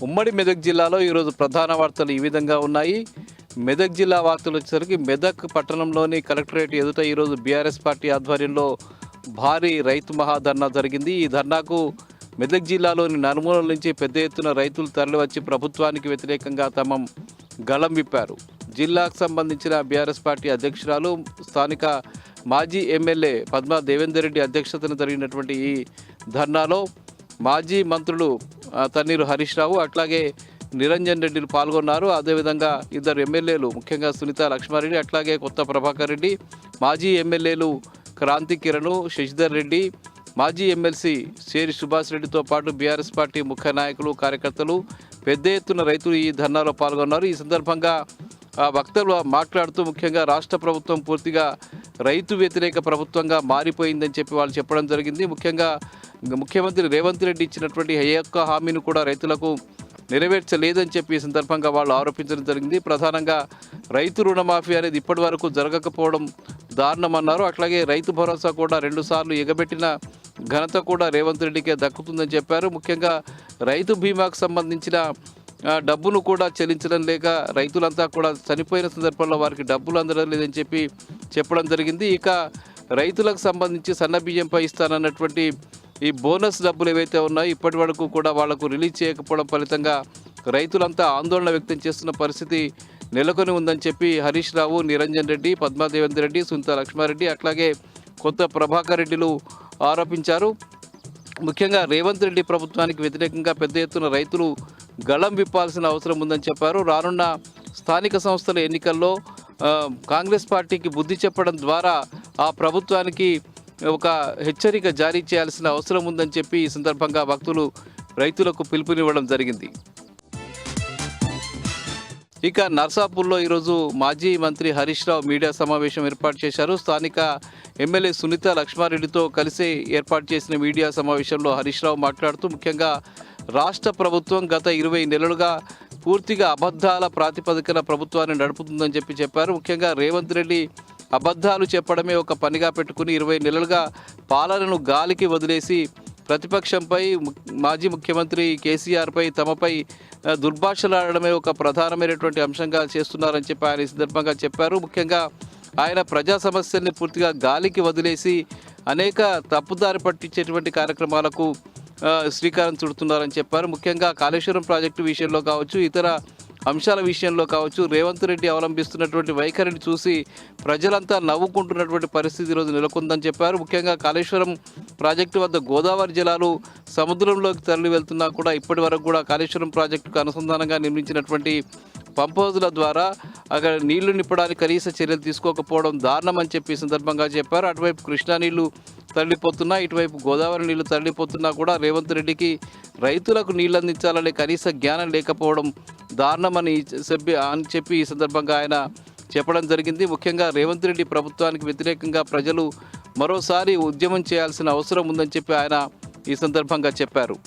ఉమ్మడి మెదక్ జిల్లాలో ఈరోజు ప్రధాన వార్తలు ఈ విధంగా ఉన్నాయి. మెదక్ జిల్లా వార్తలు వచ్చేసరికి మెదక్ పట్టణంలోని కలెక్టరేట్ ఎదుట ఈరోజు బీఆర్ఎస్ పార్టీ ఆధ్వర్యంలో భారీ రైతు మహాధర్నా జరిగింది. ఈ ధర్నాకు మెదక్ జిల్లాలోని నలుమూలల నుంచి పెద్ద ఎత్తున రైతులు తరలివచ్చి ప్రభుత్వానికి వ్యతిరేకంగా తమ గళం విప్పారు. జిల్లాకు సంబంధించిన బీఆర్ఎస్ పార్టీ అధ్యక్షురాలు స్థానిక మాజీ ఎమ్మెల్యే పద్మా దేవేందర్ రెడ్డి అధ్యక్షతన జరిగినటువంటి ఈ ధర్నాలో మాజీ మంత్రులు తన్నీరు హరీష్ రావు అట్లాగే నిరంజన్ రెడ్డిలు పాల్గొన్నారు. అదేవిధంగా ఇద్దరు ఎమ్మెల్యేలు ముఖ్యంగా సునీత లక్ష్మారెడ్డి అట్లాగే కొత్త ప్రభాకర్ రెడ్డి, మాజీ ఎమ్మెల్యేలు క్రాంతి కిరణ్, శశిధర్ రెడ్డి, మాజీ ఎమ్మెల్సీ శేరి సుభాష్ రెడ్డితో పాటు బీఆర్ఎస్ పార్టీ ముఖ్య నాయకులు కార్యకర్తలు పెద్ద ఎత్తున రైతులు ఈ ధర్నాలో పాల్గొన్నారు. ఈ సందర్భంగా వక్తలు మాట్లాడుతూ ముఖ్యంగా రాష్ట్ర ప్రభుత్వం పూర్తిగా రైతు వ్యతిరేక ప్రభుత్వంగా మారిపోయిందని చెప్పి వాళ్ళు చెప్పడం జరిగింది. ముఖ్యంగా ముఖ్యమంత్రి రేవంత్ రెడ్డి ఇచ్చినటువంటి ఏ ఒక్క హామీని కూడా రైతులకు నెరవేర్చలేదని చెప్పి ఈ సందర్భంగా వాళ్ళు ఆరోపించడం జరిగింది. ప్రధానంగా రైతు రుణమాఫీ అనేది ఇప్పటి వరకు జరగకపోవడం దారుణమన్నారు. అట్లాగే రైతు భరోసా కూడా 2 సార్లు ఎగబెట్టిన ఘనత కూడా రేవంత్ రెడ్డికే దక్కుతుందని చెప్పారు. ముఖ్యంగా రైతు బీమాకు సంబంధించిన డబ్బును కూడా చెల్లించడం లేక రైతులంతా కూడా చనిపోయిన సందర్భంలో వారికి డబ్బులు అందడం లేదని చెప్పి చెప్పడం జరిగింది. ఇక రైతులకు సంబంధించి సన్న బియ్యంపై ఇస్తానన్నటువంటి ఈ బోనస్ డబ్బులు ఏవైతే ఉన్నాయో ఇప్పటి వరకు కూడా వాళ్లకు రిలీజ్ చేయకపోవడం ఫలితంగా రైతులంతా ఆందోళన వ్యక్తం చేస్తున్న పరిస్థితి నెలకొని ఉందని చెప్పి హరీష్ రావు, నిరంజన్ రెడ్డి, పద్మా దేవేందర్ రెడ్డి, సునీత లక్ష్మారెడ్డి అట్లాగే కొత్త ప్రభాకర్ రెడ్డిలు ఆరోపించారు. ముఖ్యంగా రేవంత్ రెడ్డి ప్రభుత్వానికి వ్యతిరేకంగా పెద్ద ఎత్తున రైతులు గళం విప్పాల్సిన అవసరం ఉందని చెప్పారు. రానున్న స్థానిక సంస్థల ఎన్నికల్లో కాంగ్రెస్ పార్టీకి బుద్ధి చెప్పడం ద్వారా ఆ ప్రభుత్వానికి ఒక హెచ్చరిక జారీ చేయాల్సిన అవసరం ఉందని చెప్పి ఈ సందర్భంగా భక్తులు రైతులకు పిలుపునివ్వడం జరిగింది. ఇక నర్సాపూర్లో ఈరోజు మాజీ మంత్రి హరీష్ రావు మీడియా సమావేశం ఏర్పాటు చేశారు. స్థానిక ఎమ్మెల్యే సునీత లక్ష్మారెడ్డితో కలిసి ఏర్పాటు చేసిన మీడియా సమావేశంలో హరీష్ రావు మాట్లాడుతూ ముఖ్యంగా రాష్ట్ర ప్రభుత్వం గత 20 నెలలుగా పూర్తిగా అబద్ధాల ప్రాతిపదికన ప్రభుత్వాన్ని నడుపుతుందని చెప్పారు. ముఖ్యంగా రేవంత్ రెడ్డి అబద్ధాలు చెప్పడమే ఒక పనిగా పెట్టుకుని 20 నెలలుగా పాలనను గాలికి వదిలేసి ప్రతిపక్షంపై మాజీ ముఖ్యమంత్రి కేసీఆర్పై తమపై దుర్భాషలాడడమే ఒక ప్రధానమైనటువంటి అంశంగా చేస్తున్నారని చెప్పి ఆయన ఈ సందర్భంగా చెప్పారు. ముఖ్యంగా ఆయన ప్రజా సమస్యల్ని పూర్తిగా గాలికి వదిలేసి అనేక తప్పుదారి పట్టించేటువంటి కార్యక్రమాలకు శ్రీకారం చుడుతున్నారని చెప్పారు. ముఖ్యంగా కాళేశ్వరం ప్రాజెక్టు విషయంలో కావచ్చు, ఇతర అంశాల విషయంలో కావచ్చు రేవంత్ రెడ్డి అవలంబిస్తున్నటువంటి వైఖరిని చూసి ప్రజలంతా నవ్వుకుంటున్నటువంటి పరిస్థితి ఈరోజు నెలకొందని చెప్పారు. ముఖ్యంగా కాళేశ్వరం ప్రాజెక్టు వద్ద గోదావరి జలాలు సముద్రంలోకి తరలి వెళ్తున్నా కూడా ఇప్పటి వరకు కూడా కాళేశ్వరం ప్రాజెక్టుకు అనుసంధానంగా నిర్మించినటువంటి పంప్ హౌజుల ద్వారా అక్కడ నీళ్లు నింపడానికి కనీస చర్యలు తీసుకోకపోవడం దారుణం అని చెప్పి ఈ సందర్భంగా చెప్పారు. అటువైపు కృష్ణా నీళ్లు తరలిపోతున్నా, ఇటువైపు గోదావరి నీళ్లు తరలిపోతున్నా కూడా రేవంత్ రెడ్డికి రైతులకు నీళ్లు అందించాలనే కనీస జ్ఞానం లేకపోవడం దారుణమని చెప్పి ఈ సందర్భంగా ఆయన చెప్పడం జరిగింది. ముఖ్యంగా రేవంత్ రెడ్డి ప్రభుత్వానికి వ్యతిరేకంగా ప్రజలు మరోసారి ఉద్యమం చేయాల్సిన అవసరం ఉందని చెప్పి ఆయన ఈ సందర్భంగా చెప్పారు.